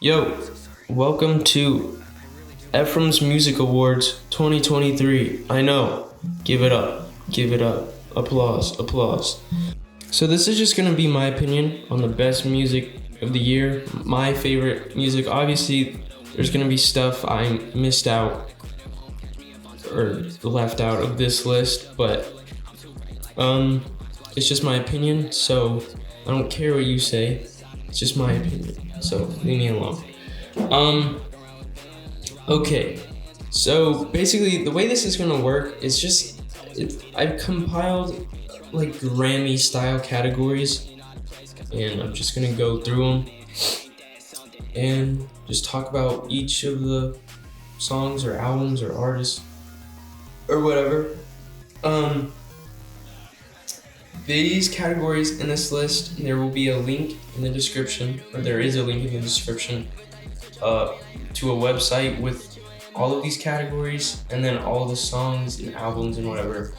Yo, welcome to Ephraim's Music Awards 2023. I know. Give it up. Give it up. Applause. Applause. So this is just gonna be my opinion on the best music of the year. My favorite music. Obviously, there's gonna be stuff I missed out or left out of this list, but it's just my opinion. So I don't care what you say. It's just my opinion. So leave me alone. Okay. So basically, the way this is gonna work is I've compiled like Grammy style categories, and I'm just gonna go through them and just talk about each of the songs or albums or artists or whatever. These categories in this list, there will be a link in the description, or there is a link in the description, to a website with all of these categories, and then all the songs and albums and whatever,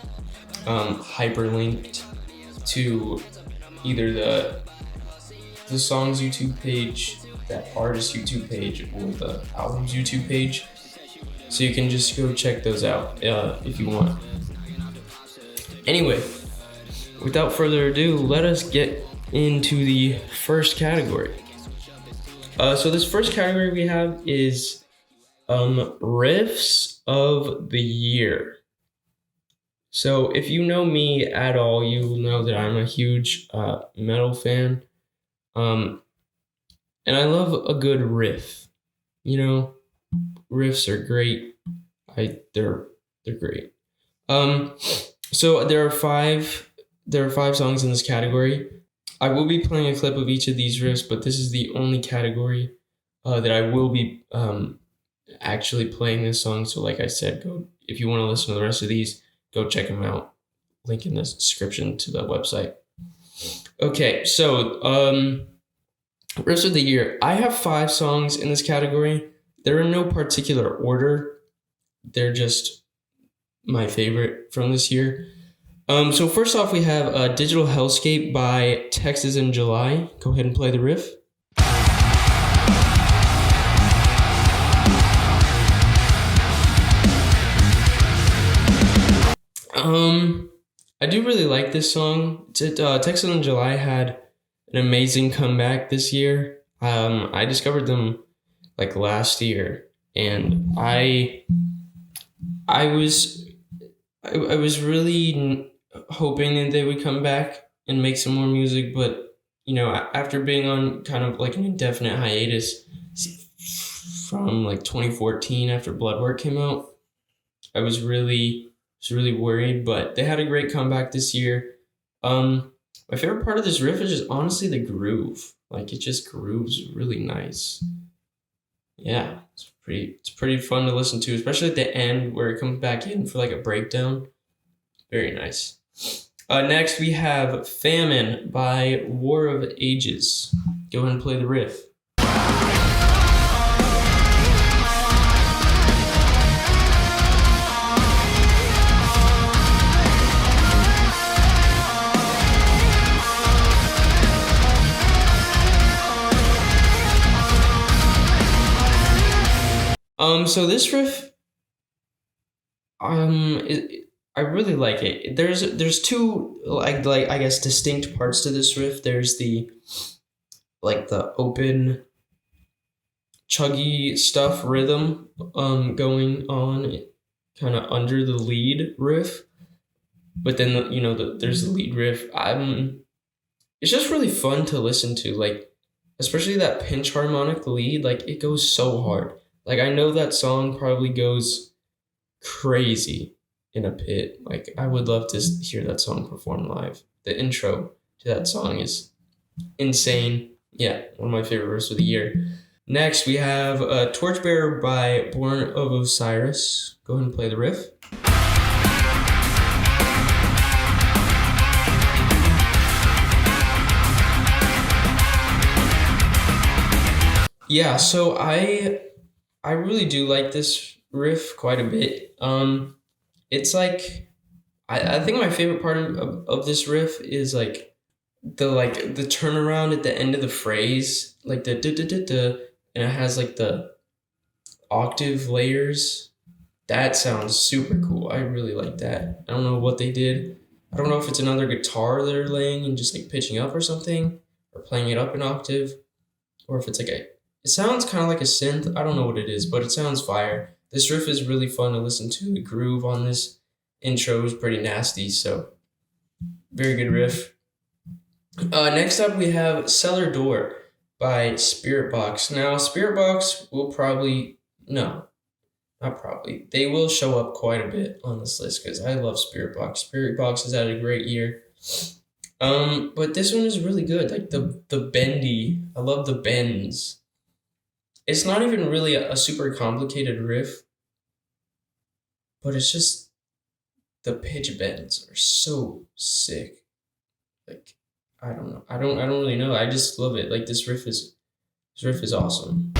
hyperlinked to either the song's YouTube page, that artist's YouTube page, or the album's YouTube page. So you can just go check those out if you want. Anyway, without further ado, let us get into the first category. So this first category we have is Riffs of the Year. So if you know me at all, you will know that I'm a huge metal fan. And I love a good riff. You know, riffs are great. They're great. So there are five songs in this category. I will be playing a clip of each of these riffs, but this is the only category that I will be actually playing this song. So like I said, if you want to listen to the rest of these, go check them out. Link in the description to the website. Okay, so riffs of the year. I have 5 songs in this category. They're in no particular order. They're just my favorite from this year. So first off, we have Digital Hellscape by Texas in July. Go ahead and play the riff. I do really like this song. Texas in July had an amazing comeback this year. I discovered them like last year, and I was really hoping that they would come back and make some more music, but you know, after being on kind of like an indefinite hiatus from like 2014 after Bloodwork came out, I was really worried, but they had a great comeback this year. My favorite part of this riff is just honestly the groove. Like it just grooves really nice. Yeah, it's pretty fun to listen to, especially at the end where it comes back in for like a breakdown. Very nice. Next we have Famine by War of Ages. Go ahead and play the riff. So this riff, I really like it. There's two like I guess distinct parts to this riff. There's the open chuggy stuff rhythm going on kind of under the lead riff, but then there's the lead riff. It's just really fun to listen to, like especially that pinch harmonic lead. Like it goes so hard. Like I know that song probably goes crazy in a pit. Like I would love to hear that song performed live. The intro to that song is insane. Yeah, one of my favorite riffs of the year. Next we have Torchbearer by Born of Osiris. Go ahead and play the riff. Yeah, so I really do like this riff quite a bit. It's like I think my favorite part of this riff is like the turnaround at the end of the phrase, like the and it has like the octave layers. That sounds super cool. I really like that. I don't know what they did. I don't know if it's another guitar they're laying and just like pitching up or something, or playing it up an octave, or if it's like a. It sounds kind of like a synth. I don't know what it is, but it sounds fire. This riff is really fun to listen to. The groove on this intro is pretty nasty, so very good riff. Next up, we have Cellar Door by Spirit Box. Now, Spirit Box will probably. No, not probably. They will show up quite a bit on this list because I love Spirit Box. Spirit Box has had a great year. But this one is really good. Like the bendy. I love the bends. It's not even really a super complicated riff, but it's just the pitch bends are so sick. Like I don't know. I don't really know. I just love it. Like this riff is awesome.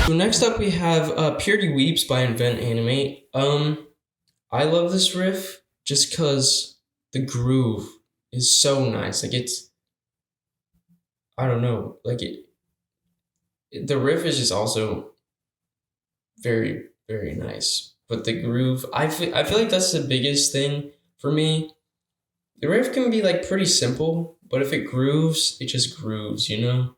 So next up we have Purity Weeps by Invent Animate. I love this riff just cause the groove is so nice. Like it's I don't know, like the riff is just also very, very nice. But the groove, I feel like that's the biggest thing for me. The riff can be like pretty simple, but if it grooves, it just grooves, you know?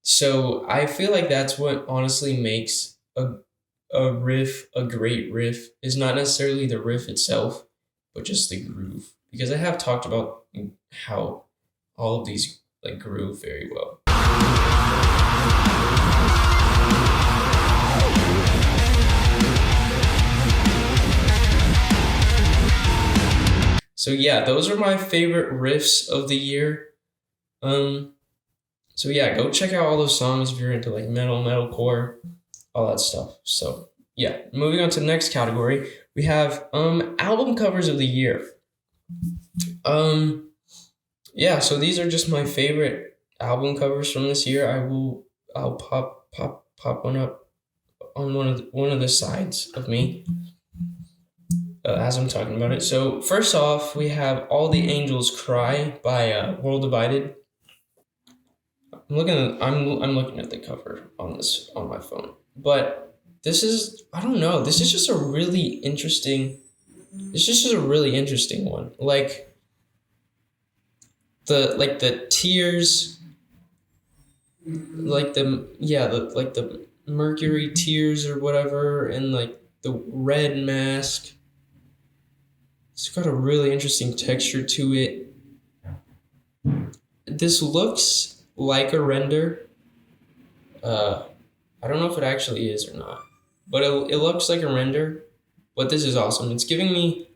So I feel like that's what honestly makes a riff a great riff is not necessarily the riff itself, but just the groove. Because I have talked about how all of these like groove very well. So yeah, those are my favorite riffs of the year. Um, so yeah, go check out all those songs if you're into like metalcore, all that stuff. So yeah, moving on to the next category, we have album covers of the year. Um, yeah, so these are just my favorite album covers from this year. I'll pop one up on one of the sides of me as I'm talking about it. So first off, we have "All the Angels Cry" by World Divided. I'm looking at the cover on this on my phone, but this is I don't know. This is just a really interesting. It's just a really interesting one. Like the tears, like the yeah the like the Mercury tears or whatever, and like the red mask. It's got a really interesting texture to it. This looks like a render. Uh, I don't know if it actually is or not, but it looks like a render. But this is awesome. It's giving me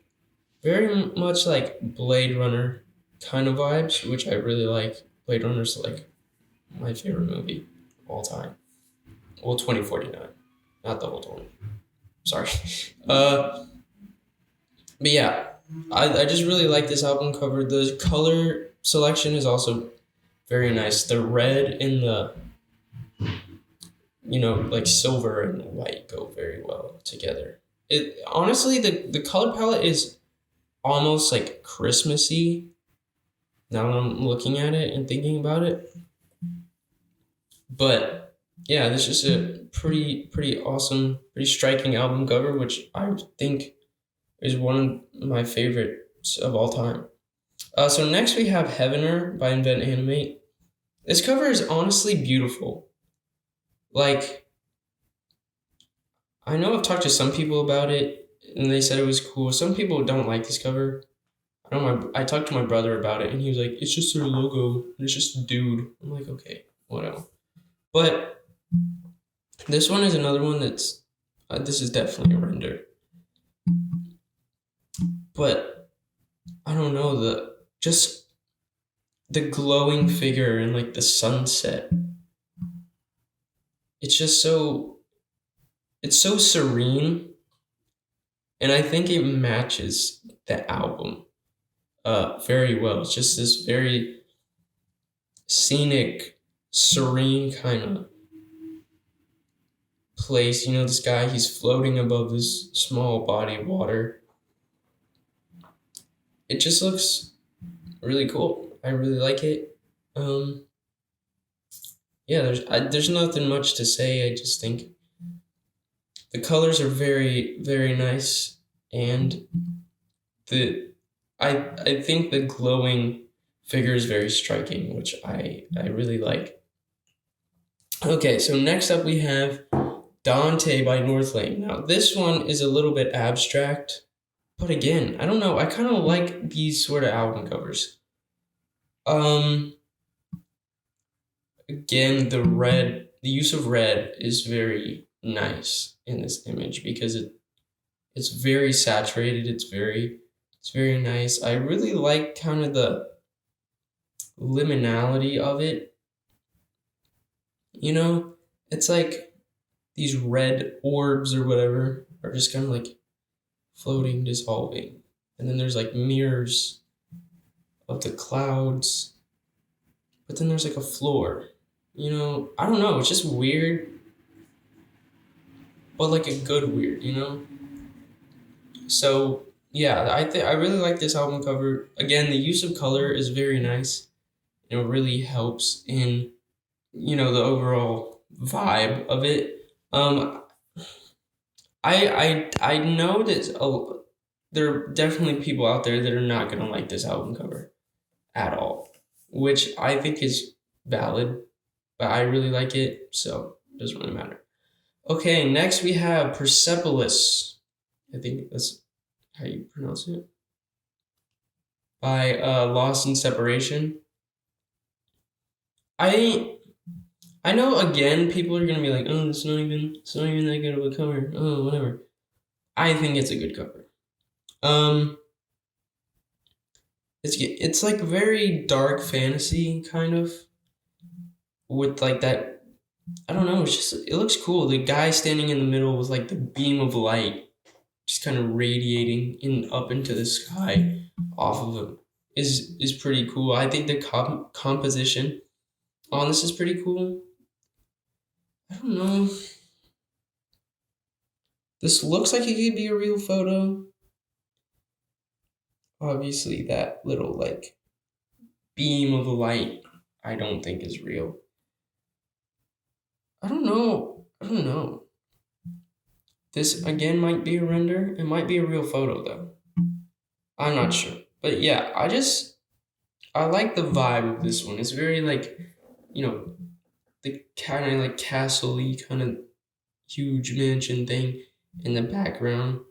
very much like Blade Runner kind of vibes, which I really like. Blade Runner's like my favorite movie of all time. Well, 2049, not the whole 20. Sorry. Uh, but yeah, I just really like this album cover. The color selection is also very nice. The red and the like silver and white go very well together. It honestly the color palette is almost like Christmassy now that I'm looking at it and thinking about it. But yeah, this is a pretty awesome, pretty striking album cover, which I think is one of my favorites of all time. So next we have Heavener by Invent Animate. This cover is honestly beautiful. Like I know I've talked to some people about it and they said it was cool. Some people don't like this cover. I talked to my brother about it and he was like, it's just their logo. It's just a dude. I'm like, okay, whatever. But this one is another one that's this is definitely a render. But I don't know just the glowing figure and like the sunset. It's just it's so serene and I think it matches the album very well. It's just this very scenic, serene kind of place. You know, this guy, he's floating above this small body of water. It just looks really cool. I really like it. Um, yeah, there's nothing much to say. I just think the colors are very very nice, and the I think the glowing figure is very striking, which I really like. Okay, so next up we have Dante by Northlane. Now this one is a little bit abstract, but again, I don't know. I kind of like these sort of album covers. Um, Again, the use of red is very nice in this image because it's very saturated. It's very nice. I really like kind of the liminality of it. You know, it's like these red orbs or whatever are just kind of like floating, dissolving. And then there's like mirrors of the clouds, but then there's like a floor. You know, I don't know, it's just weird, but like a good weird, you know? So, yeah, I really like this album cover. Again, the use of color is very nice. It really helps in, you know, the overall vibe of it. I know that there are definitely people out there that are not gonna like this album cover at all, which I think is valid, but I really like it, so it doesn't really matter. Okay, next we have Persepolis. I think that's how you pronounce it. By Lost in Separation. I I know again people are gonna be like, oh, it's not even that good of a cover. Oh, whatever. I think it's a good cover. Um, it's like very dark fantasy kind of with like that. I don't know. It's just it looks cool. The guy standing in the middle with like the beam of light, just kind of radiating in up into the sky off of him is pretty cool. I think the composition on this is pretty cool. I don't know. This looks like it could be a real photo. Obviously, that little like beam of light, I don't think is real. I don't know. I don't know. This again might be a render. It might be a real photo though. I'm not sure. But yeah, I like the vibe of this one. It's very like, you know, the kind of like castle-y kind of huge mansion thing in the background.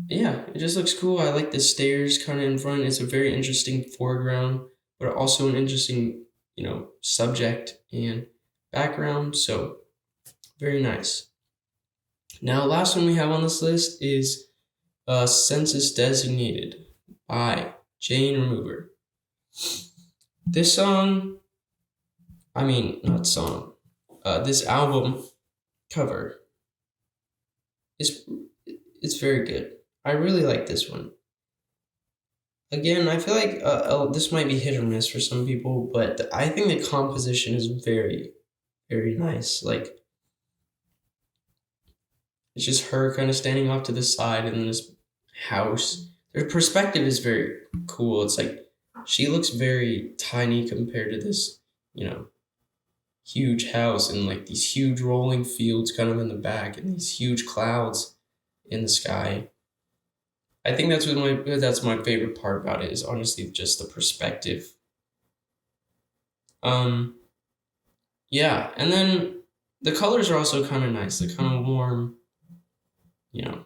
Yeah, it just looks cool. I like the stairs kind of in front. It's a very interesting foreground, but also an interesting, you know, subject and background. So very nice. Now, last one we have on this list is Census Designated by Jane Remover. This song, I mean, not song, this album cover is it's very good. I really like this one. Again, I feel like this might be hit or miss for some people, but I think the composition is very, very nice. Like, it's just her kind of standing off to the side and then this house. Her perspective is very cool. It's like she looks very tiny compared to this, you know, huge house and like these huge rolling fields kind of in the back and these huge clouds in the sky. I think that's my favorite part about it is honestly just the perspective. Um, yeah, and then the colors are also kind of nice. They're kind of warm, you know,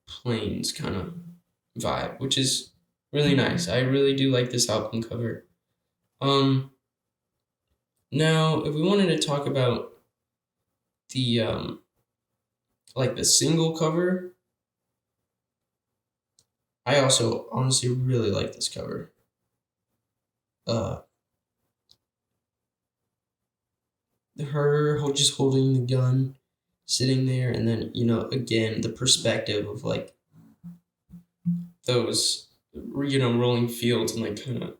plains kind of vibe, which is really nice. I really do like this album cover. Um, Now, if we wanted to talk about the like the single cover, I also honestly really like this cover. Uh, just holding the gun, sitting there, and then you know again the perspective of like those you know rolling fields and like kind of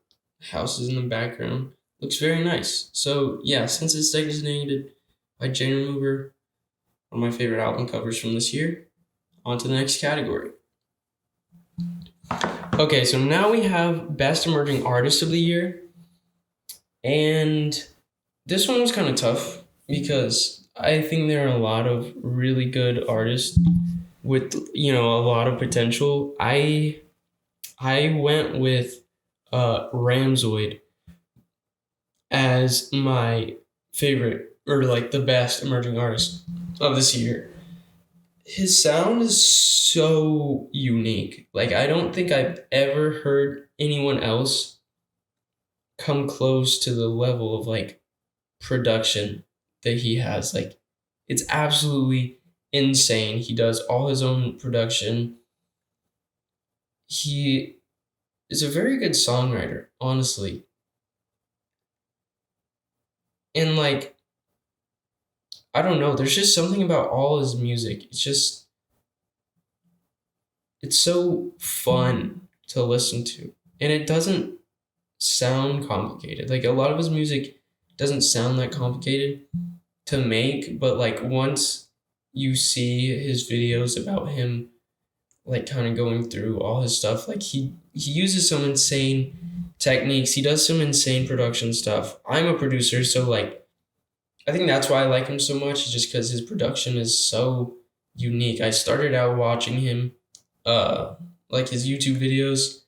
houses in the background looks very nice. So yeah, since it's designated by by Jane Remover, one of my favorite album covers from this year. On to the next category. Okay, so now we have Best Emerging Artist of the Year. And this one was kind of tough because I think there are a lot of really good artists with, a lot of potential. I went with Ramzoid as my favorite, or like the best emerging artist of this year. His sound is so unique. Like, I don't think I've ever heard anyone else come close to the level of like production that he has. Like, it's absolutely insane. He does all his own production. He is a very good songwriter, honestly. And like, I don't know, there's just something about all his music. It's so fun to listen to. And it doesn't sound complicated. Like, a lot of his music doesn't sound that complicated to make, but like once you see his videos about him like kind of going through all his stuff, like he uses some insane techniques. He does some insane production stuff. I'm a producer, so like I think that's why I like him so much, just because his production is so unique. I started out watching him, like his YouTube videos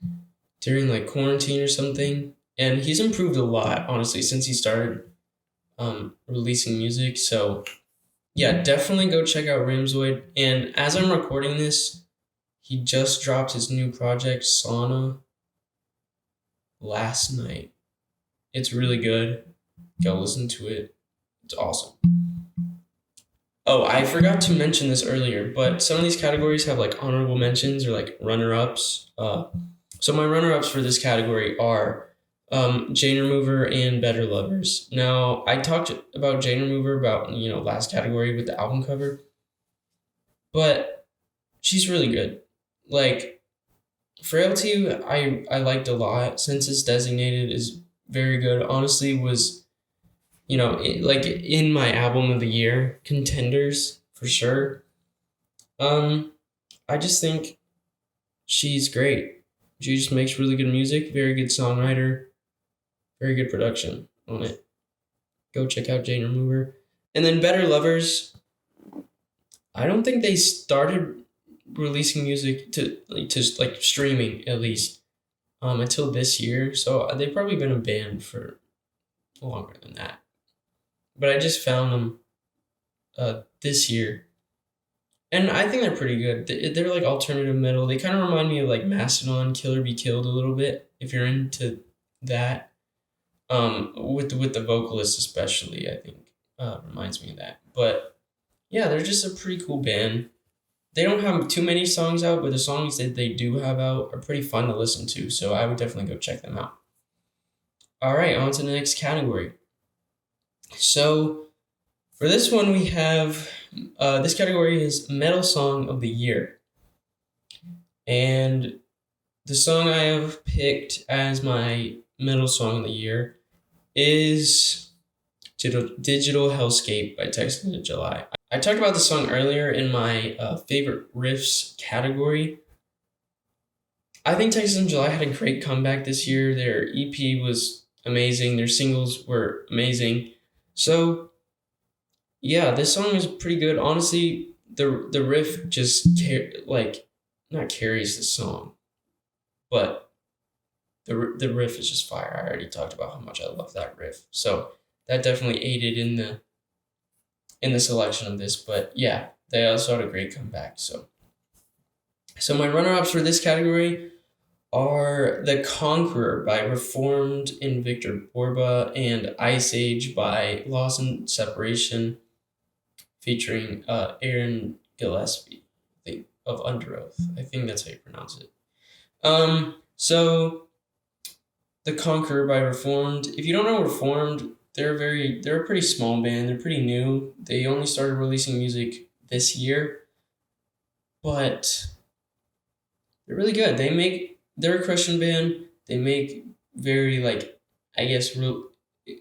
during like quarantine or something, and he's improved a lot, honestly, since he started releasing music. So yeah, definitely go check out Ramzoid. And as I'm recording this, he just dropped his new project, Sauna, last night. It's really good. Go listen to it. It's awesome. Oh, I forgot to mention this earlier, but some of these categories have like honorable mentions or like runner-ups. So my runner-ups for this category are Jane Remover and Better Lovers. Now, I talked about Jane Remover about, last category with the album cover, but she's really good. Like, Frailty, I liked a lot. Census Designated is very good. Honestly, was, like in my album of the year contenders for sure. I just think she's great. She just makes really good music, very good songwriter, very good production on it. Go check out Jane Remover. And then Better Lovers, I don't think they started releasing music to like streaming at least until this year. So they've probably been a band for longer than that. But I just found them this year, and I think they're pretty good. They're like alternative metal. They kind of remind me of like Mastodon, Killer Be Killed a little bit. If you're into that, with the vocalist especially, I think reminds me of that. But yeah, they're just a pretty cool band. They don't have too many songs out, but the songs that they do have out are pretty fun to listen to. So I would definitely go check them out. All right, on to the next category. So for this one, we have this category is Metal Song of the Year. And the song I have picked as my Metal Song of the Year is Digital Hellscape by Texas in July. I talked about the song earlier in my favorite riffs category. I think Texas in July had a great comeback this year. Their EP was amazing. Their singles were amazing. So yeah, this song is pretty good. Honestly, the riff just not carries the song, but the riff is just fire. I already talked about how much I love that riff, so that definitely aided in the selection of this. But yeah, they also had a great comeback. So my runner-ups for this category are The Conqueror by Reformed and Victor Borba, and Ice Age by Loss and Separation, featuring Aaron Gillespie, I think, of Under Oath. I think that's how you pronounce it. So The Conqueror by Reformed. If you don't know Reformed, they're a pretty small band. They're pretty new. They only started releasing music this year, but they're really good. They're a Christian band. They make very, like, I guess,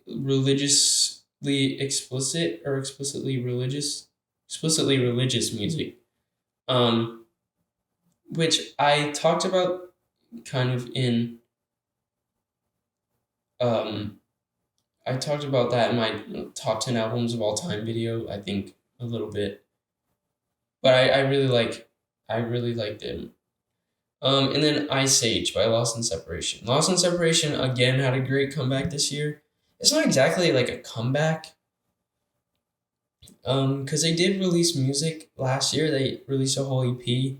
religious explicit or explicitly religious music. Um, which I talked about kind of in um I talked about that in my top 10 albums of all time video, I think a little bit. But I really liked it. And then Ice Age by Lost in Separation. Lost in Separation again had a great comeback this year. It's not exactly like a comeback, because they did release music last year. They released a whole EP.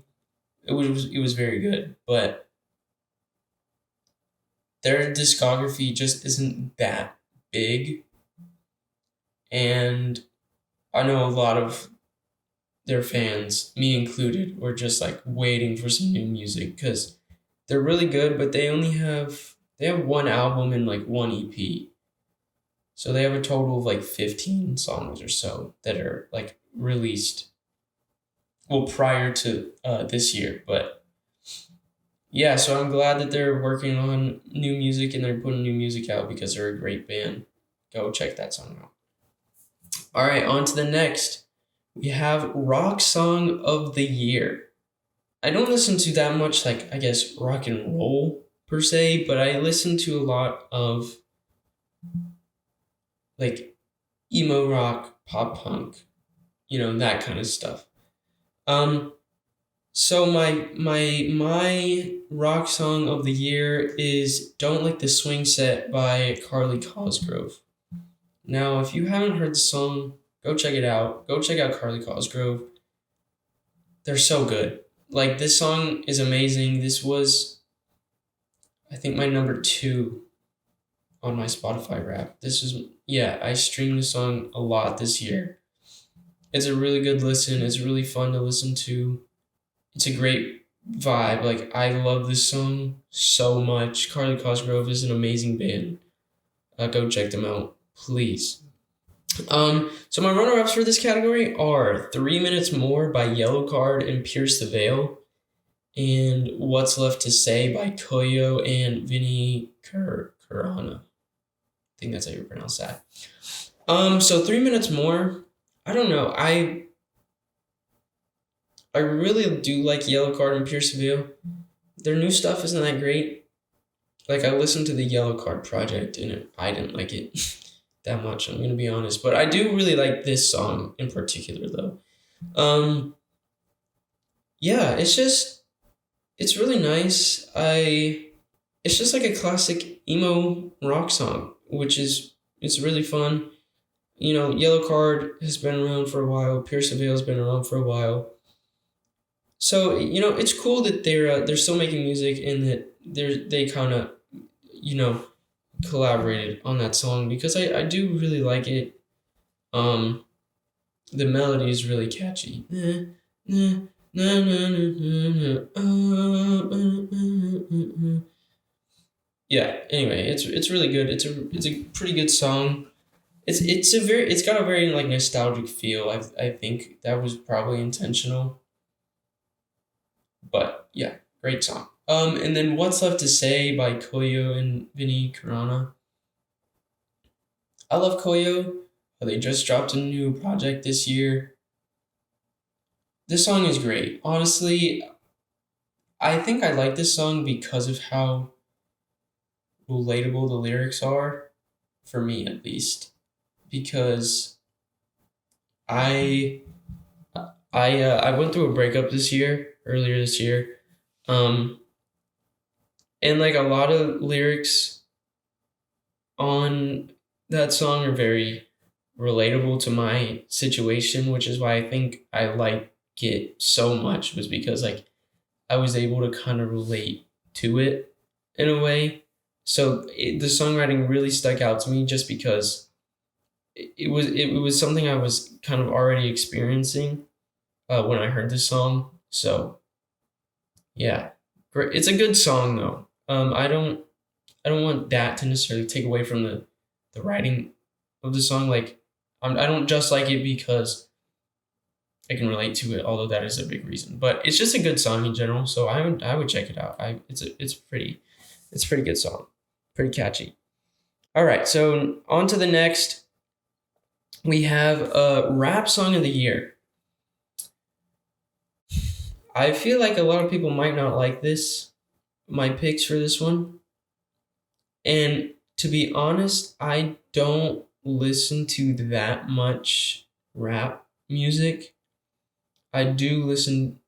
It was very good, but their discography just isn't that big, and I know a lot of their fans, me included, were just like waiting for some new music because they're really good, but they have one album and like one EP. So they have a total of like 15 songs or so that are like released, well, prior to this year. But yeah, so I'm glad that they're working on new music and they're putting new music out because they're a great band. Go check that song out. All right, on to the next. We have Rock Song of the Year. I don't listen to that much, like, I guess, rock and roll per se, but I listen to a lot of like emo rock, pop punk, that kind of stuff. Um, so my rock song of the year is "Don't Like the Swing Set" by Carly Cosgrove. Now, if you haven't heard the song, go check it out. Go check out Carly Cosgrove. They're so good. Like, this song is amazing. This was, I think, my number two on my Spotify Wrap. This is, yeah, I streamed the song a lot this year. It's a really good listen. It's really fun to listen to. It's a great vibe. Like, I love this song so much. Carly Cosgrove is an amazing band. Go check them out, please. So my runner-ups for this category are 3 Minutes More by Yellow Card and Pierce the Veil, and What's Left to Say by Koyo and Vinny Kurana. I think that's how you pronounce that. So 3 Minutes More, I don't know. I really do like Yellow Card and Pierce the Veil. Their new stuff isn't that great. Like, I listened to the Yellow Card project and I didn't like it that much, I'm gonna be honest. But I do really like this song in particular though. Yeah, it's really nice. It's just like a classic emo rock song, which is it's really fun. Yellow Card has been around for a while. Pierce the Veil's been around for a while. So it's cool that they're still making music and that they kind of you know collaborated on that song because I do really like it. Um, the melody is really catchy. Yeah. Anyway, it's really good. It's a pretty good song. It's got a very like nostalgic feel. I think that was probably intentional. But yeah, great song. And then What's Left to Say by Koyo and Vinny Karana. I love Koyo. They just dropped a new project this year. This song is great. Honestly, I think I like this song because of how relatable the lyrics are, for me at least. Because I I went through a breakup earlier this year, um, and like a lot of lyrics on that song are very relatable to my situation, which is why I think I like it so much, was because like I was able to kind of relate to it in a way. So the songwriting really stuck out to me just because it was something I was kind of already experiencing when I heard this song. So yeah, great. It's a good song though. I don't want that to necessarily take away from the writing of the song. Like I don't just like it because I can relate to it, although that is a big reason. But it's just a good song in general, so I would check it out. It's a pretty good song, pretty catchy. All right, so on to the next. We have a rap song of the year. I feel like a lot of people might not like this, my picks for this one. And to be honest, I don't listen to that much rap music. I do listen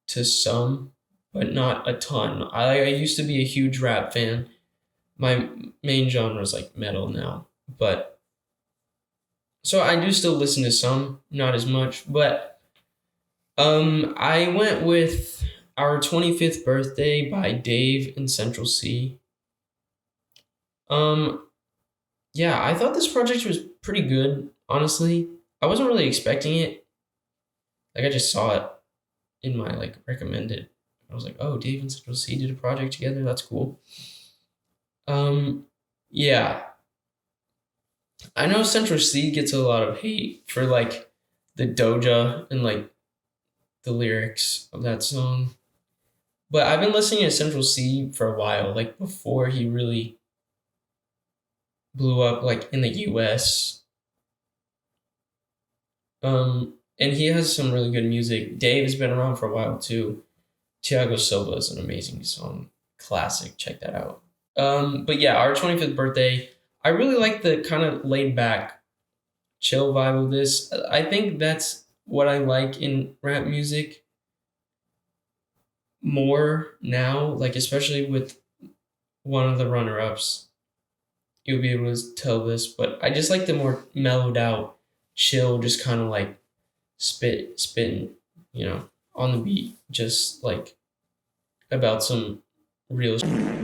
to some, but not a ton. I used to be a huge rap fan. My main genre is like metal now, but so I do still listen to some, not as much. But I went with Our 25th Birthday by Dave and Central C. Um, yeah, I thought this project was pretty good, honestly. I wasn't really expecting it. Like I just saw it in my like recommended. I was like, oh, Dave and Central C did a project together. That's cool. Um, yeah, I know Central C gets a lot of hate for like the Doja and like the lyrics of that song. But I've been listening to Central C for a while, like before he really blew up like in the US. And he has some really good music. Dave has been around for a while too. Thiago Silva is an amazing song. Classic. Check that out. But yeah, Our 25th Birthday. I really like the kind of laid back, chill vibe of this. I think that's what I like in rap music more now, like especially with one of the runner ups. You'll be able to tell this, but I just like the more mellowed out, chill, just kind of like spitting, on the beat, just like about some real,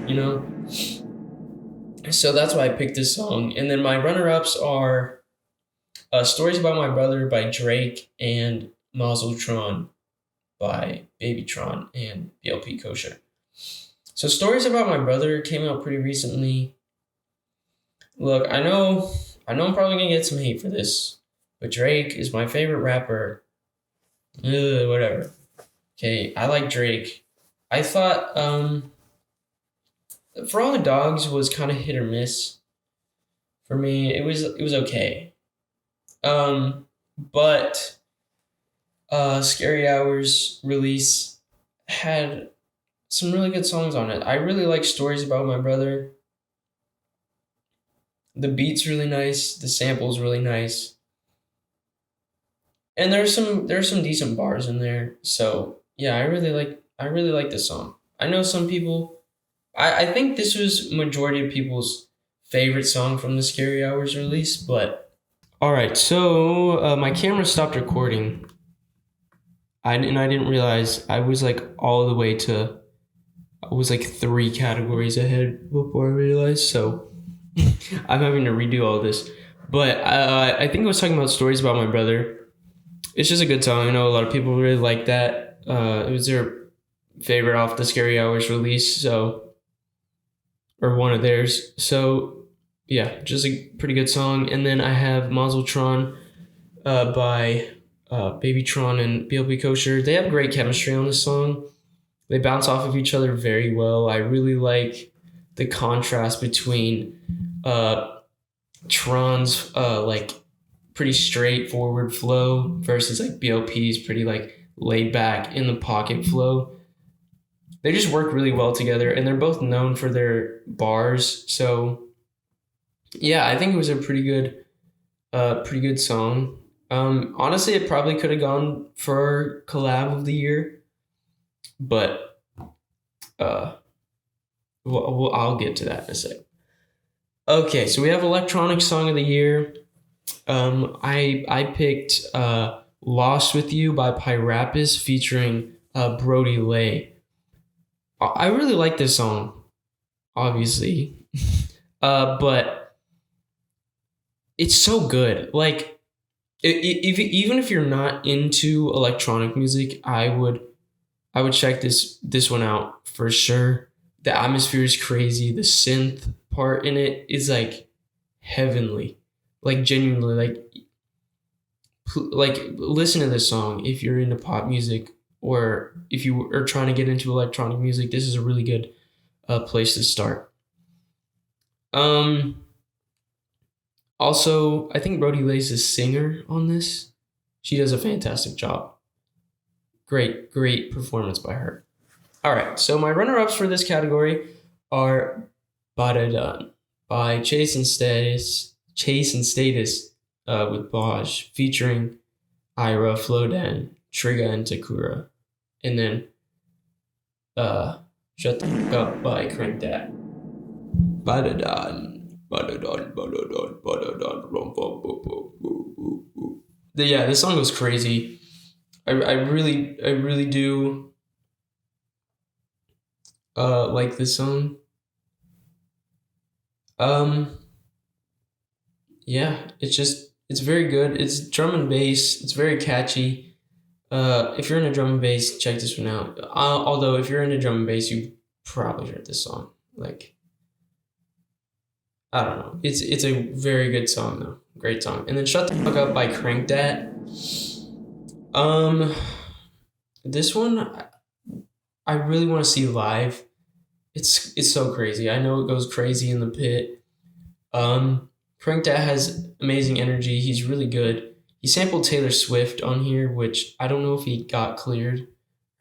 you know. So that's why I picked this song. And then my runner ups are "Stories About My Brother" by Drake and "Mazeltron" by Babytron and BLP Kosher. So "Stories About My Brother" came out pretty recently. Look, I know I'm probably gonna get some hate for this, but Drake is my favorite rapper. Whatever. Okay, I like Drake. I thought For All the Dogs was kind of hit or miss for me. It was okay. But Scary Hours release had some really good songs on it. I really like Stories About My Brother. The beat's really nice, the sample's really nice. And there's some decent bars in there. So yeah, I really like this song. I know some people I think this was majority of people's favorite song from the Scary Hours release, but all right. So my camera stopped recording. I didn't realize I was like all the way to I was like 3 categories ahead before I realized. So I'm having to redo all this. But I think I was talking about Stories About My Brother. It's just a good song. I know a lot of people really like that. It was their favorite off the Scary Hours release, so or one of theirs. So yeah, just a pretty good song. And then I have Mazeltron by Babytron and BLB Kosher. They have great chemistry on this song. They bounce off of each other very well. I really like the contrast between Tron's like pretty straightforward flow versus like BLP's pretty like laid back in the pocket flow. They just work really well together, and they're both known for their bars. So yeah, I think it was a pretty good song. Honestly, it probably could have gone for collab of the year, but uh, I'll get to that in a sec. Okay, so we have electronic song of the year. I picked "Lost with You" by Pyrapis featuring Brody Lay. I really like this song, obviously, but it's so good. Like, even if you're not into electronic music, I would check this one out for sure. The atmosphere is crazy. The synth part in it is like heavenly, like genuinely like listen to this song if you're into pop music or if you are trying to get into electronic music. This is a really good place to start. Um, Also, I think Brody Lay's the singer on this. She does a fantastic job. Great performance by her. All right, so my runner-ups for this category are Bada Done by Chase and Status with Bosch, featuring Ira, Flodan, Triga, and Takura. And then Shut the Fuck Up by Crank That. Bada Done. Bada Done, Bada Done, Bada Done. Yeah, this song goes crazy. I really do like this song. Yeah, it's very good. It's drum and bass. It's very catchy. If you're into drum and bass, check this one out. Although if you're into drum and bass, you probably heard this song. Like, I don't know. It's a very good song though. Great song. And then Shut the Fuck Up by Crank That. This one I really want to see live. It's so crazy. I know it goes crazy in the pit. Crank That has amazing energy. He's really good. He sampled Taylor Swift on here, which I don't know if he got cleared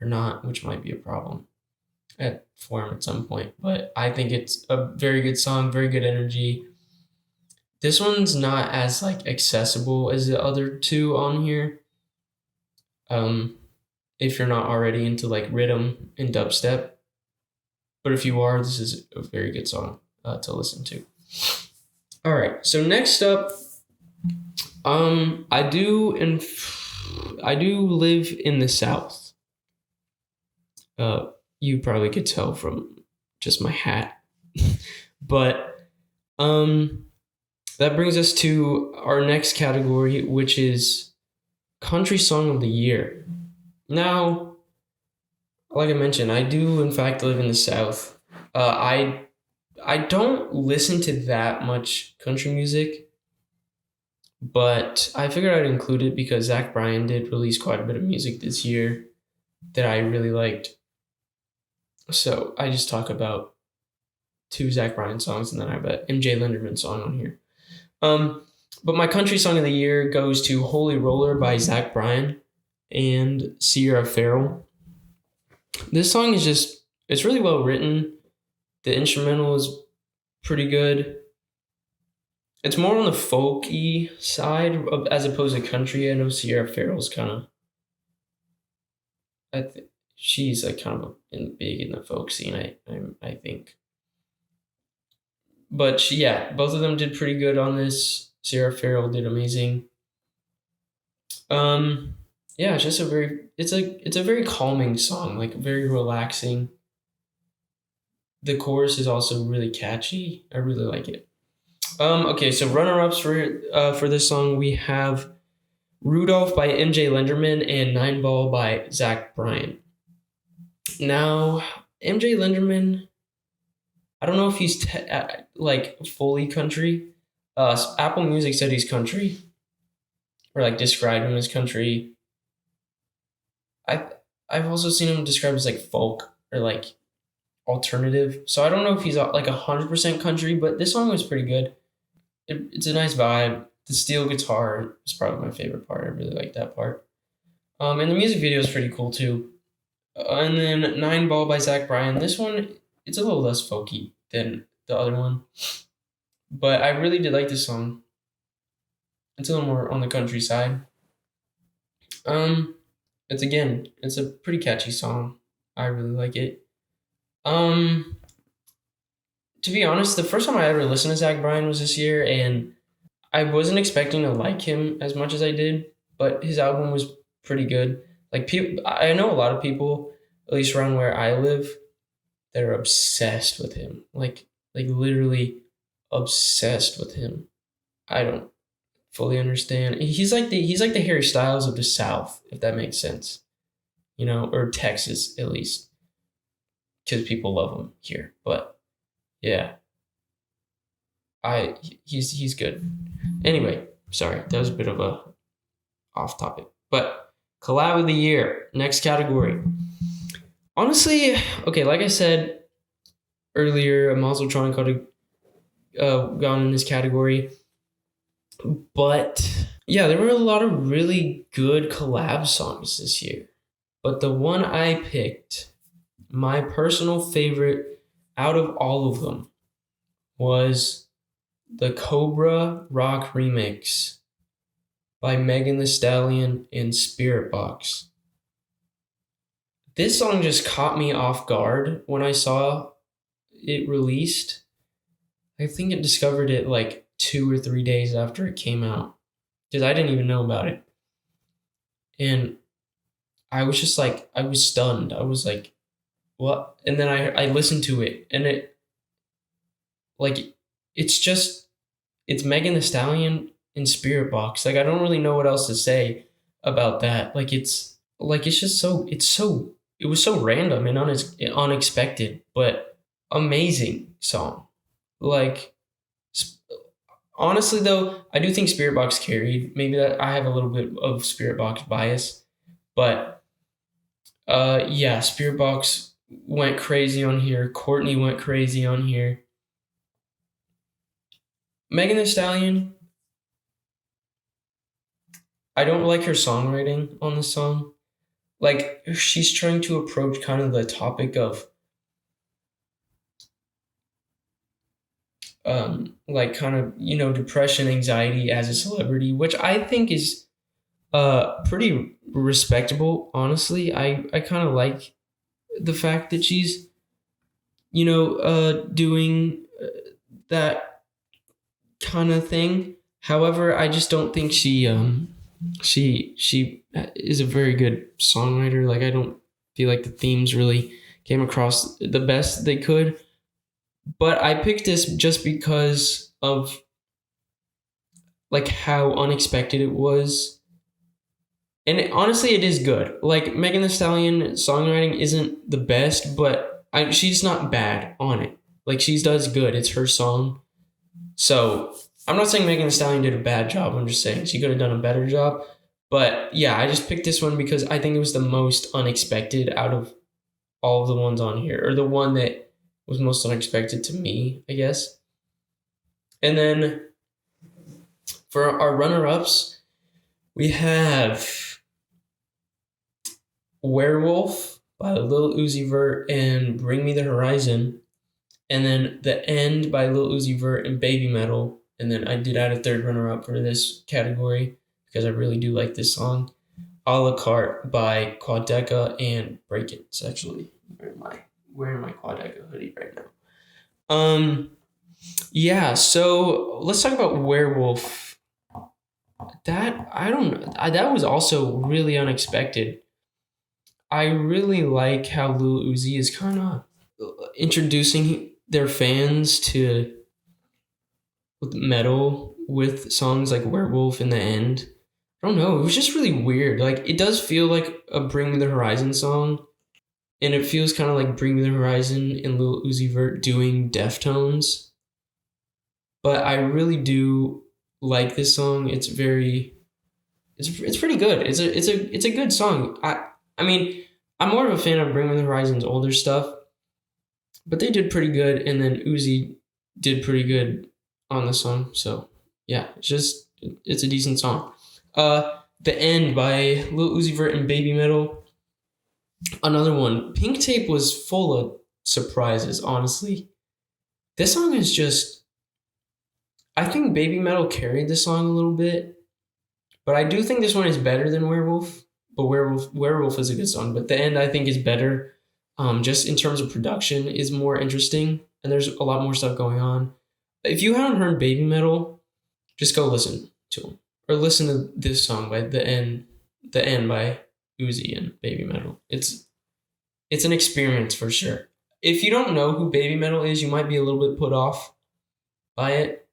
or not, which might be a problem for him at some point. But I think it's a very good song, very good energy. This one's not as like accessible as the other two on here. If you're not already into like rhythm and dubstep, but if you are, this is a very good song to listen to. All right, so next up, I do live in the South. You probably could tell from just my hat, but that brings us to our next category, which is Country Song of the Year. Now, like I mentioned, I do in fact live in the South. I don't listen to that much country music, but I figured I'd include it because Zach Bryan did release quite a bit of music this year that I really liked. So I just talk about 2 Zach Bryan songs and then I have an MJ Linderman song on here. But my country song of the year goes to Holy Roller by Zach Bryan and Sierra Farrell. This song is it's really well written. The instrumental is pretty good. It's more on the folky side as opposed to country. I know Sierra Farrell's kind of, she's like kind of big in the folk scene, I think. But both of them did pretty good on this. Sierra Farrell did amazing. It's just it's a very calming song, like very relaxing. The chorus is also really catchy. I really like it. Okay, so runner-ups for this song, we have Rudolph by MJ Linderman and 9 Ball by Zach Bryan. Now, MJ Linderman, I don't know if he's like fully country. Apple Music said he's country, or like described him as country. I've also seen him described as like folk or like alternative. So I don't know if he's like 100% country, but this song was pretty good. It's a nice vibe. The steel guitar is probably my favorite part. I really like that part. And the music video is pretty cool too. And then 9 Ball by Zach Bryan. This one, it's a little less folky than the other one. But I really did like this song. It's a little more on the country side. It's a pretty catchy song. I really like it. To be honest, the first time I ever listened to Zach Bryan was this year, and I wasn't expecting to like him as much as I did, but his album was pretty good. Like I know a lot of people, at least around where I live, that are obsessed with him. Like literally obsessed with him. I don't fully understand. He's like the Harry Styles of the South, if that makes sense. Or Texas at least, because people love him here. But yeah, he's good. Anyway, sorry, that was a bit of a off topic. But collab of the year, next category. Honestly, okay, like I said earlier, I'm also trying to gone in this category. But yeah, there were a lot of really good collab songs this year. But the one I picked, my personal favorite out of all of them, was the Cobra Rock remix by Megan Thee Stallion and Spirit Box. This song just caught me off guard when I saw it released. I think I discovered it like 2 or 3 days after it came out because I didn't even know about it. And I was just like, I was stunned. I was like, what? And then I listened to it and like, it's just, it's Megan Thee Stallion in Spirit Box. Like, I don't really know what else to say about that. It's just it was so random and unexpected, but amazing song. Like, honestly though, I do think Spirit Box carried. Maybe that I have a little bit of Spirit Box bias, but yeah, Spirit Box went crazy on here. Courtney went crazy on here. Megan Thee Stallion, I don't like her songwriting on the song. Like, she's trying to approach kind of the topic of like kind of, depression, anxiety as a celebrity, which I think is pretty respectable, honestly. I kind of like the fact that she's, doing that kind of thing. However, I just don't think she is a very good songwriter. Like, I don't feel like the themes really came across the best they could. But I picked this just because of like how unexpected it was. And honestly, it is good. Like, Megan Thee Stallion songwriting isn't the best, but she's not bad on it. Like, she does good. It's her song. So I'm not saying Megan Thee Stallion did a bad job. I'm just saying she could have done a better job. But yeah, I just picked this one because I think it was the most unexpected out of all of the ones on here, or the one that was most unexpected to me, I guess. And then for our runner ups, we have Werewolf by Lil Uzi Vert and Bring Me the Horizon. And then The End by Lil Uzi Vert and Baby Metal. And then I did add a third runner up for this category because I really do like this song. A la carte by Quadeca and Break It's actually wearing my Quadeca hoodie right now. Yeah, so let's talk about Werewolf. That I don't know. That was also really unexpected. I really like how Lil Uzi is kind of introducing their fans to metal with songs like Werewolf in The End. I don't know. It was just really weird. Like, it does feel like a Bring Me the Horizon song, and it feels kind of like Bring Me the Horizon and Lil Uzi Vert doing Deftones. But I really do like this song. It's pretty good. It's a good song. I mean, I'm more of a fan of Bring Me the Horizon's older stuff, but they did pretty good, and then Uzi did pretty good on the song. So yeah, it's a decent song. The End by Lil Uzi Vert and Baby Metal. Another one. Pink Tape was full of surprises, honestly. This song is just, I think Baby Metal carried the song a little bit, but I do think this one is better than Werewolf. But Werewolf is a good song, but The End I think is better. Just in terms of production, is more interesting, and there's a lot more stuff going on. If you haven't heard Baby Metal, just go listen to them, or listen to this song by The End by Uzi and Baby Metal. It's an experience for sure. If you don't know who Baby Metal is, you might be a little bit put off by it,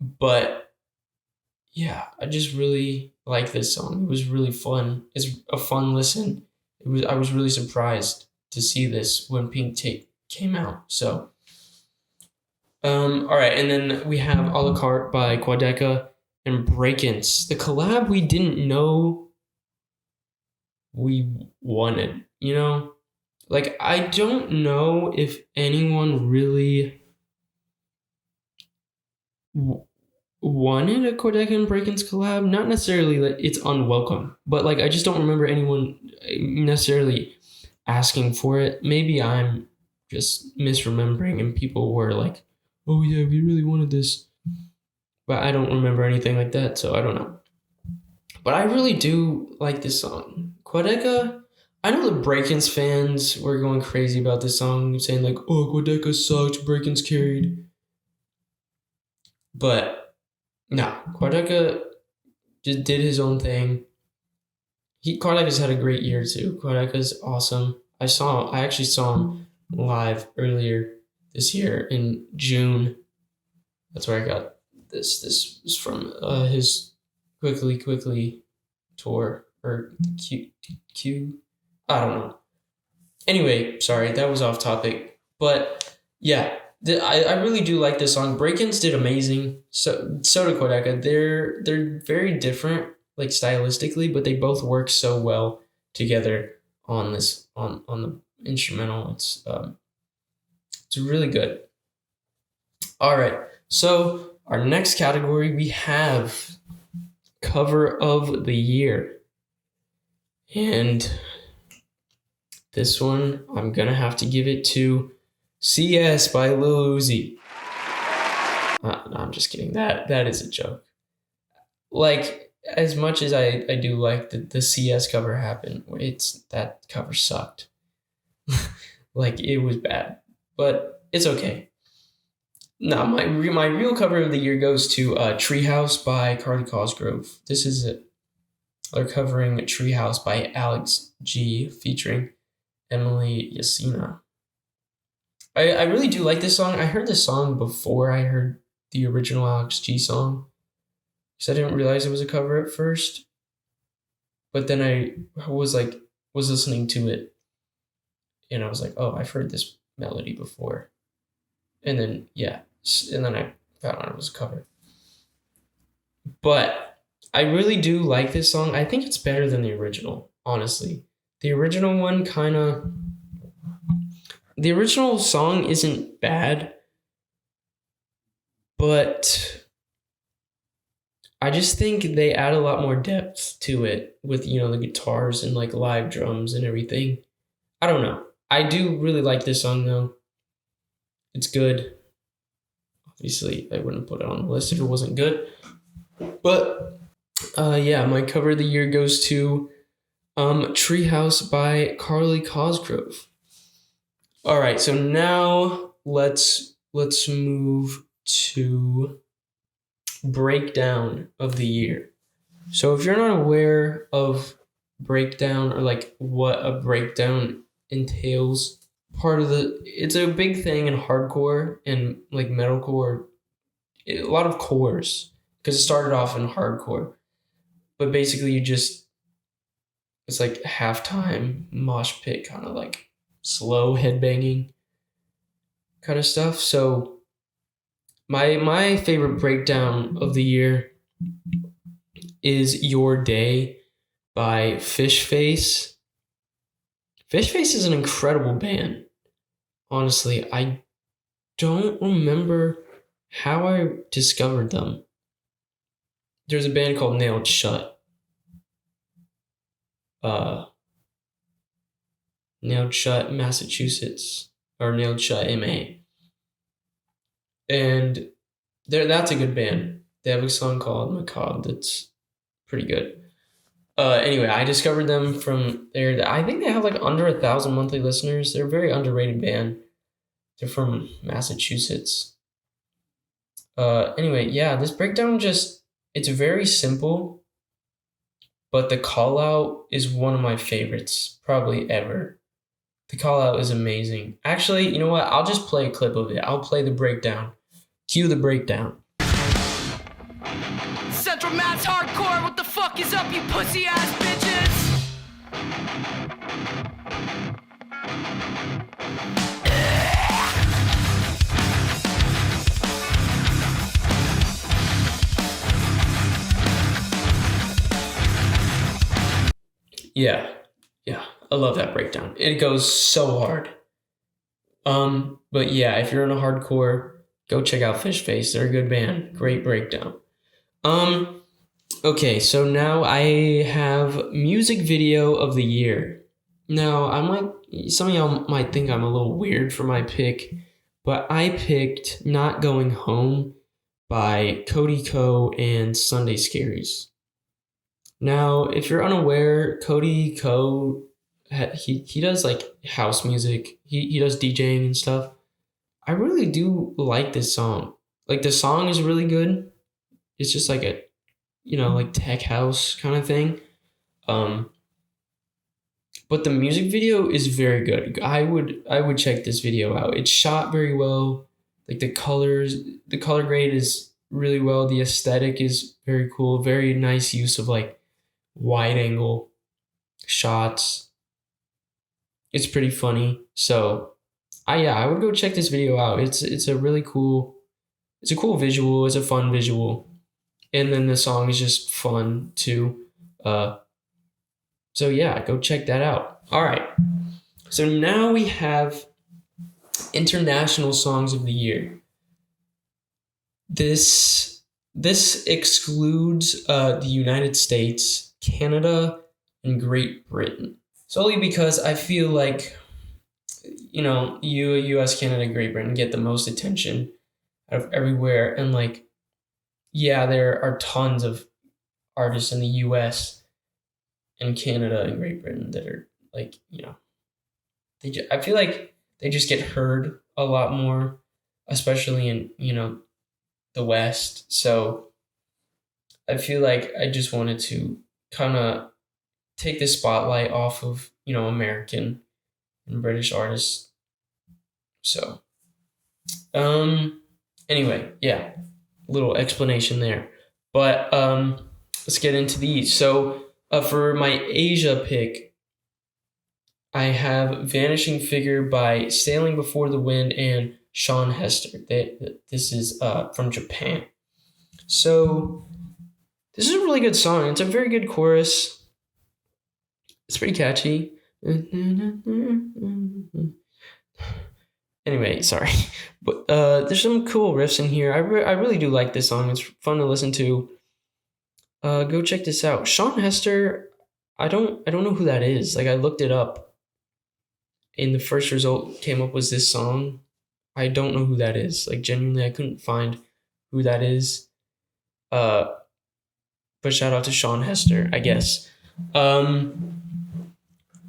but yeah, I just really like this song. It was really fun. It's a fun listen. I was really surprised to see this when Pink Tape came out. So, all right, and then we have A La Carte by Quadeca and Breakins, the collab we didn't know we wanted. Like, I don't know if anyone really wanted a Quadeca and Breakins collab. Not necessarily that it's unwelcome, but like I just don't remember anyone necessarily asking for it. Maybe I'm just misremembering and people were like, oh yeah, we really wanted this. But I don't remember anything like that, so I don't know. But I really do like this song. Quadeca, I know the Breakins fans were going crazy about this song, saying like, oh, Quadeca sucked, Breakins carried. But no, Quadeca just did his own thing. Quadeca's had a great year too. Quadeca's awesome. I actually saw him live earlier this year in June. That's where I got this. This was from his Quickly tour or Q. I don't know. Anyway, sorry, that was off topic. But yeah, I really do like this song. Break-ins did amazing. So did Quadeca. They're very different, like stylistically, but they both work so well together on this on the instrumental. It's really good. All right, so our next category we have cover of the year, and this one I'm gonna have to give it to CS by Lil Uzi. No, I'm just kidding. That is a joke. Like, as much as I do like the CS cover happened, that cover sucked. Like, it was bad, but it's okay. No, my real cover of the year goes to Treehouse by Carly Cosgrove. This is it. They're covering Treehouse by Alex G featuring Emily Yasina. I really do like this song. I heard this song before I heard the original Alex G song, because I didn't realize it was a cover at first. But then I was listening to it, and I was like, oh, I've heard this melody before. And then I found out it was a cover. But I really do like this song. I think it's better than the original, honestly. The original one the original song isn't bad, but I just think they add a lot more depth to it with, the guitars and like live drums and everything. I don't know. I do really like this song though. It's good. Obviously, I wouldn't put it on the list if it wasn't good. But my cover of the year goes to Treehouse by Carly Cosgrove. All right, so now let's move to breakdown of the year. So if you're not aware of breakdown or like what a breakdown entails, it's a big thing in hardcore and like metalcore, a lot of cores, because it started off in hardcore, but basically it's like halftime mosh pit, kind of like slow headbanging kind of stuff. So my favorite breakdown of the year is Your Day by Fish Face. Fish Face is an incredible band. Honestly, I don't remember how I discovered them. There's a band called Nailed Shut. Nailed Shut Massachusetts, or Nailed Shut MA. And that's a good band. They have a song called Macabre that's pretty good. Anyway, I discovered them from there. I think they have like under 1,000 monthly listeners. They're a very underrated band. They're from Massachusetts. Anyway, this breakdown it's very simple, but the call out is one of my favorites probably ever. The call out is amazing. Actually, you know what? I'll just play a clip of it. I'll play the breakdown. Cue the breakdown. Central Mass Hardcore, what the fuck is up, you pussy ass bitches? Yeah, I love that breakdown. It goes so hard. But yeah, if you're in a hardcore, go check out Fish Face. They're a good band. Great breakdown. Um, okay, so now I have music video of the year. Now, some of y'all might think I'm a little weird for my pick, but I picked Not Going Home by Cody Co and Sunday Scaries. Now, if you're unaware, Cody Co, he does like house music. He does DJing and stuff. I really do like this song. Like the song is really good. It's just like a like tech house kind of thing. Um, but the music video is very good. I would check this video out. It's shot very well. Like the color grade is really well. The aesthetic is very cool. Very nice use of like wide angle shots. It's pretty funny. So, I would go check this video out. It's a really cool. It's a cool visual. It's a fun visual, and then the song is just fun too. Uh, so yeah, go check that out. All right. So now we have international songs of the year. This excludes the United States, Canada, and Great Britain. Solely because I feel like U.S., Canada, Great Britain get the most attention out of everywhere, and like yeah, there are tons of artists in the U.S. and Canada and Great Britain that are like I feel like they just get heard a lot more, especially in the West. So I feel like I just wanted to kind of take the spotlight off of American and British artists. So anyway, yeah, little explanation there. But let's get into these. So for my Asia pick, I have Vanishing Figure by Sailing Before the Wind and Sean Hester. This is from Japan. So this is a really good song. It's a very good chorus. It's pretty catchy. Anyway, sorry. But there's some cool riffs in here. I really do like this song. It's fun to listen to. Go check this out. Sean Hester, I don't know who that is. Like I looked it up, and the first result came up was this song. I don't know who that is. Like genuinely, I couldn't find who that is. But shout out to Sean Hester, I guess.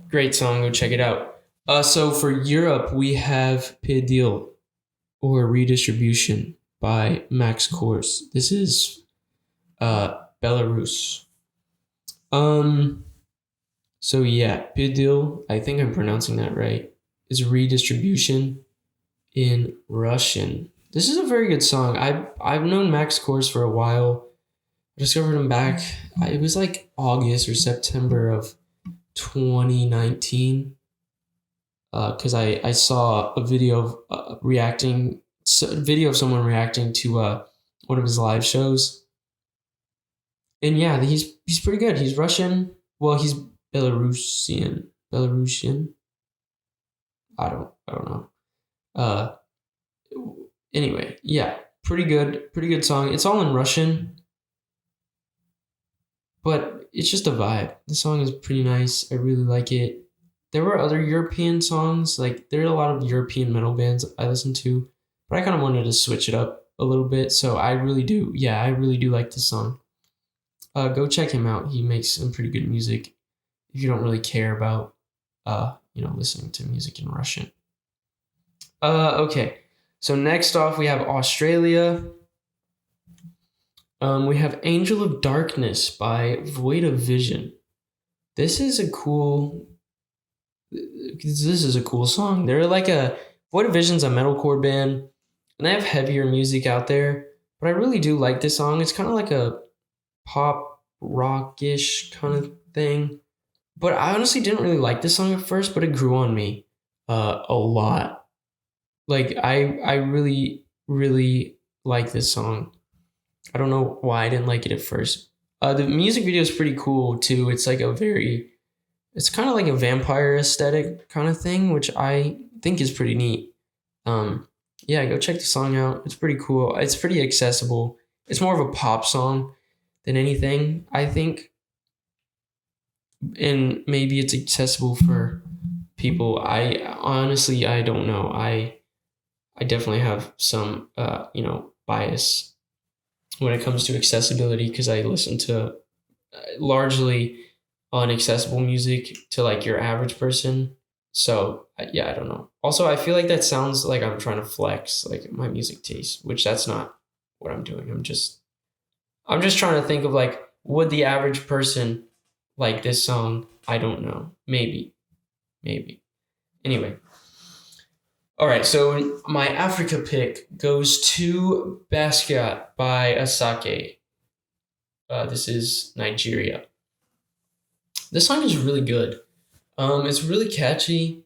Great song. Go check it out. So for Europe, we have Pedil or Redistribution by Max Kors. This is Belarus. So yeah, Pedil, I think I'm pronouncing that right, is Redistribution in Russian. This is a very good song. I've known Max Kors for a while. I discovered him back. It was like August or September of 2019. Because I saw a video of video of someone reacting to one of his live shows. And yeah, he's pretty good. He's Russian. Well, he's Belarusian. I don't know. Anyway, yeah, pretty good song. It's all in Russian, but it's just a vibe. The song is pretty nice. I really like it. There were other European songs, like there are a lot of European metal bands I listen to, but I kind of wanted to switch it up a little bit. So I really do like this song. Go check him out. He makes some pretty good music. If you don't really care about, listening to music in Russian. Okay. So next off, we have Australia. We have Angel of Darkness by Void of Vision. This is a cool song. They're like Void of Vision's a metalcore band, and they have heavier music out there, but I really do like this song. It's kind of like a pop rockish kind of thing. But I honestly didn't really like this song at first, but it grew on me a lot. Like I really, really like this song. I don't know why I didn't like it at first. The music video is pretty cool too. It's like it's kind of like a vampire aesthetic kind of thing, which I think is pretty neat. Yeah, go check the song out. It's pretty cool. It's pretty accessible. It's more of a pop song. than anything, I think. And maybe it's accessible for people. I don't know. I definitely have some bias when it comes to accessibility because I listen to largely unaccessible music to like your average person. So yeah, I don't know. Also, I feel like that sounds like I'm trying to flex like my music taste, which that's not what I'm doing. I'm just trying to think of like, would the average person like this song? I don't know. Maybe. Anyway, all right. So my Africa pick goes to Basquiat by Asake. This is Nigeria. This song is really good. It's really catchy.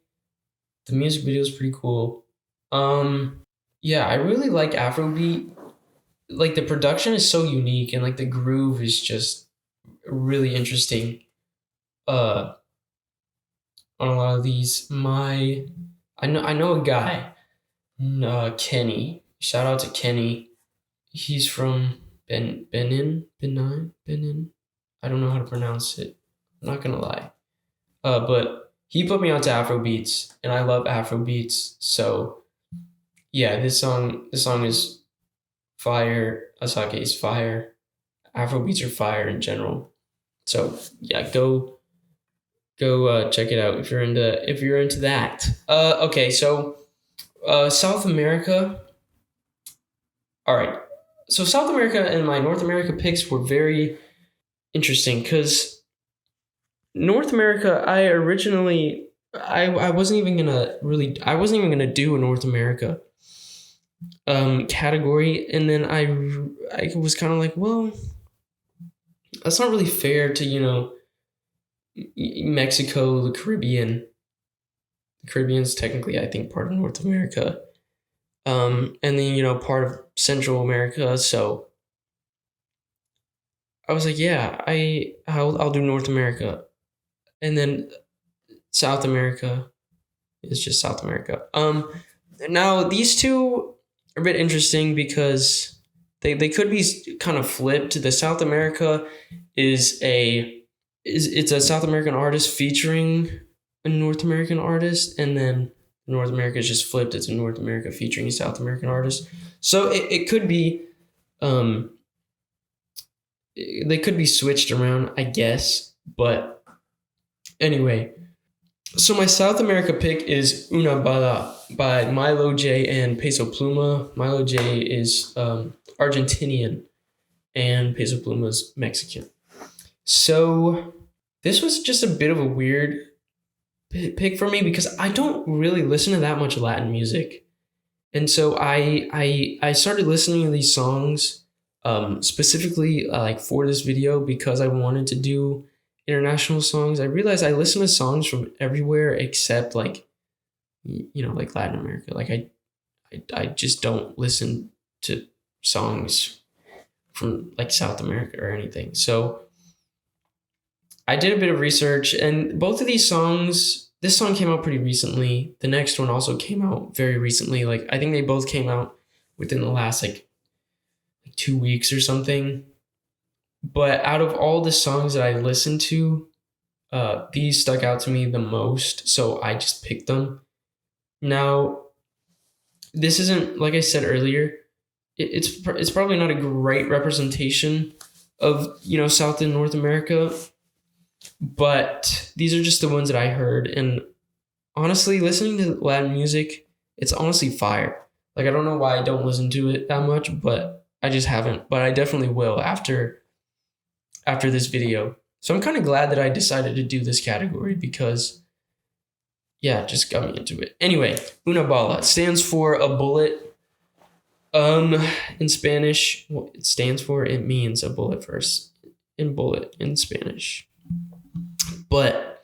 The music video is pretty cool. Yeah, I really like Afrobeat. Like the production is so unique, and like the groove is just really interesting. Uh, on a lot of these, I know a guy, Kenny. Shout out to Kenny. He's from Benin. I don't know how to pronounce it. I'm not gonna lie. But he put me onto Afro beats, and I love Afro beats. So yeah, this song is fire. Asake is fire. Afro beats are fire in general. So yeah, go check it out if you're into that. Okay, so South America. All right, so South America and my North America picks were very interesting because North America, I wasn't even gonna do a North America category, and then I was kind of like, well, that's not really fair to Mexico, the Caribbean. The Caribbean's technically, I think, part of North America, and then part of Central America. So I was like, yeah, I'll do North America, and then South America is just South America. Now these two are a bit interesting because they could be kind of flipped. The South America it's a South American artist featuring a North American artist, and then North America is just flipped. It's a North America featuring a South American artist. So it could be they could be switched around, I guess. But anyway, so my South America pick is Una Bala by Milo J and Peso Pluma. Milo J is Argentinian and Peso Pluma's Mexican. So this was just a bit of a weird pick for me because I don't really listen to that much Latin music. And so I started listening to these songs specifically like for this video because I wanted to do international songs. I realized I listen to songs from everywhere except like like Latin America. Like I just don't listen to songs from like South America or anything. So I did a bit of research, and both of these songs, this song came out pretty recently. The next one also came out very recently. Like I think they both came out within the last like 2 weeks or something. But out of all the songs that I listened to, these stuck out to me the most, so I just picked them. Now, this isn't, like I said earlier, it's probably not a great representation of South and North America, but these are just the ones that I heard. And honestly, listening to Latin music, it's honestly fire. Like I don't know why I don't listen to it that much, but I just haven't. But I definitely will after this video. So I'm kind of glad that I decided to do this category because yeah, it just got me into it. Anyway, Una Bala stands for a bullet. In Spanish, what it stands for, it means a bullet verse in bullet in Spanish. But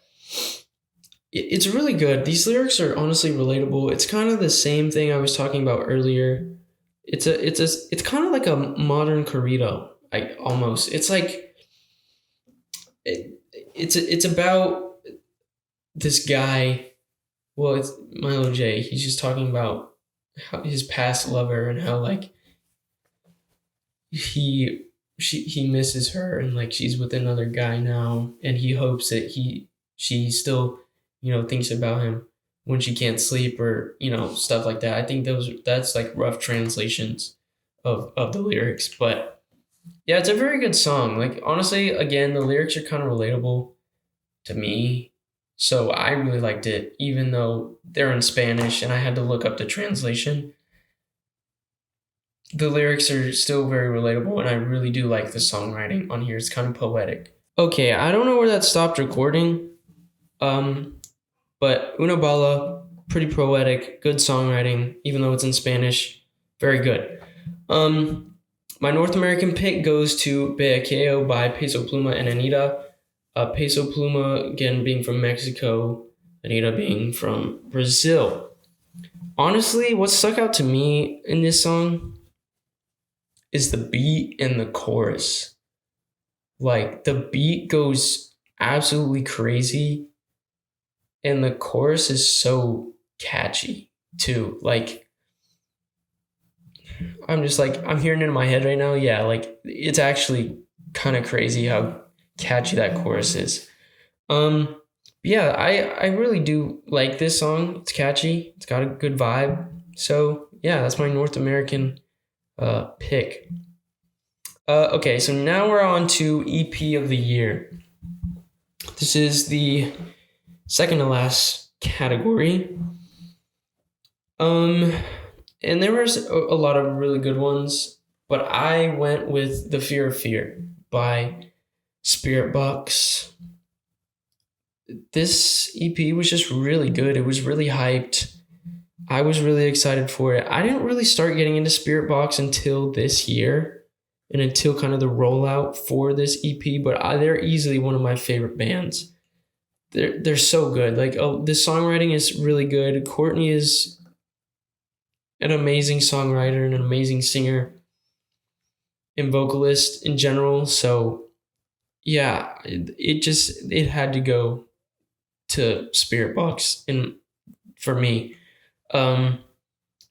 it's really good. These lyrics are honestly relatable. It's kind of the same thing I was talking about earlier. It's kind of like a modern corrido. Almost. It's like it's about this guy. Well, it's Milo J. He's just talking about how his past lover and how like he he misses her, and like she's with another guy now, and he hopes that she still, thinks about him when she can't sleep, or stuff like that. I think that's like rough translations of the lyrics, but yeah, it's a very good song. Like, honestly, again, the lyrics are kind of relatable to me, so I really liked it, even though they're in Spanish and I had to look up the translation. The lyrics are still very relatable, and I really do like the songwriting on here. It's kind of poetic. Okay, I don't know where that stopped recording, um, but Una Bala, pretty poetic, good songwriting, even though it's in Spanish, very good. My North American pick goes to Beakeo by Peso Pluma and Anita. Peso Pluma, again, being from Mexico, Anita being from Brazil. Honestly, what stuck out to me in this song is the beat and the chorus. Like, the beat goes absolutely crazy, and the chorus is so catchy too. Like, I'm just like, I'm hearing it in my head right now. Yeah, like, it's actually kind of crazy how catchy that chorus is. Yeah, I really do like this song. It's catchy. It's got a good vibe. So yeah, that's my North American pick. Okay, so now we're on to EP of the year. This is the second to last category. And there was a lot of really good ones, but I went with The Fear of Fear by Spirit Box. This EP was just really good. It was really hyped. I was really excited for it. I didn't really start getting into Spirit Box until this year and until kind of the rollout for this EP, but they're easily one of my favorite bands. They're so good. Like, the songwriting is really good. Courtney is an amazing songwriter and an amazing singer and vocalist in general. So yeah, it had to go to Spirit Box and for me.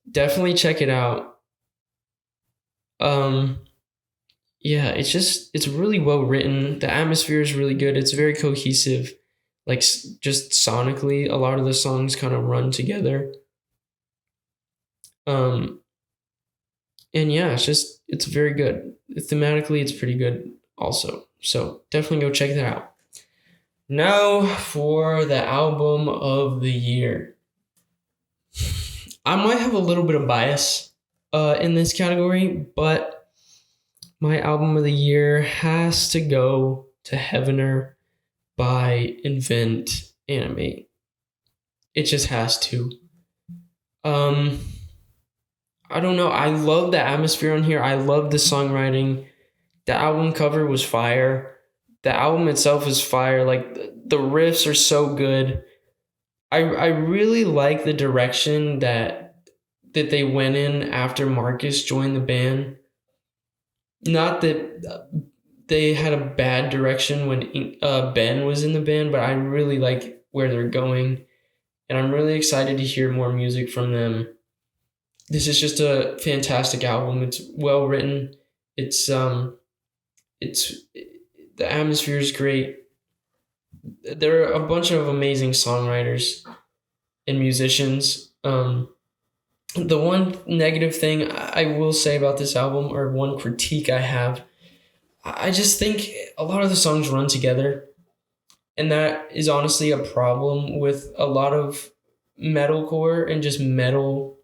Definitely check it out. Yeah, it's really well written. The atmosphere is really good. It's very cohesive. Like, just sonically, a lot of the songs kind of run together. Um, and yeah, it's very good. Thematically, it's pretty good also. So definitely go check that out. Now for the album of the year. I might have a little bit of bias in this category, but my album of the year has to go to Heavener by Invent Animate. It just has to. I don't know. I love the atmosphere on here. I love the songwriting. The album cover was fire. The album itself is fire. Like, the riffs are so good. I really like the direction that they went in after Marcus joined the band. Not that they had a bad direction when Ben was in the band, but I really like where they're going, and I'm really excited to hear more music from them. This is just a fantastic album. It's well written. It's the atmosphere is great. There are a bunch of amazing songwriters and musicians. The one negative thing I will say about this album, or one critique I have, I just think a lot of the songs run together. And that is honestly a problem with a lot of metalcore and just metal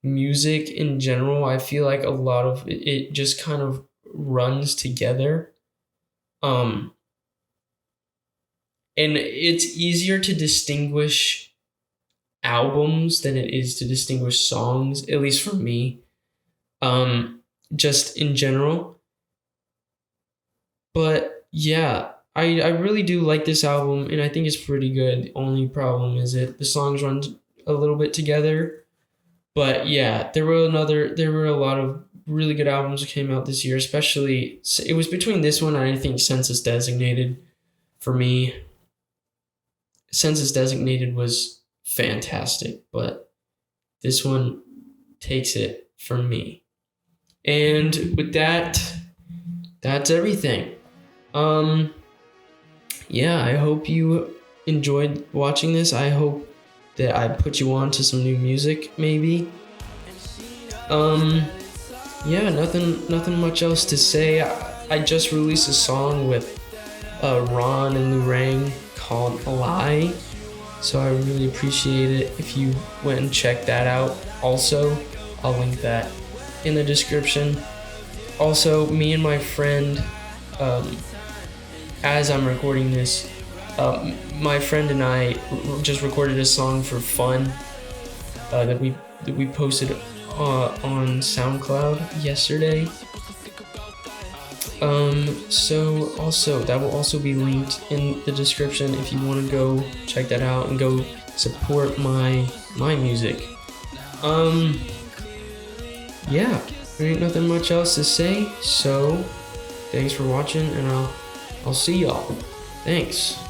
music in general. I feel like a lot of it just kind of runs together. And it's easier to distinguish albums than it is to distinguish songs, at least for me. Just in general. But yeah, I really do like this album, and I think it's pretty good. The only problem is that the songs run a little bit together. But yeah, there were a lot of really good albums that came out this year, especially it was between this one and I think Census Designated for me. Census Designated was fantastic, but this one takes it from me. And with that, that's everything. Um, yeah, I hope you enjoyed watching this. I hope that I put you on to some new music, maybe. Um, yeah, nothing much else to say. I just released a song with Ron and Lorraine called Lie. So I really appreciate it if you went and checked that out. Also, I'll link that in the description. Also, me and my friend, um, as I'm recording this, my friend and I just recorded a song for fun that we posted on SoundCloud yesterday. So also that will also be linked in the description if you want to go check that out and go support my music. Yeah, there ain't nothing much else to say. So thanks for watching, and I'll see y'all. Thanks.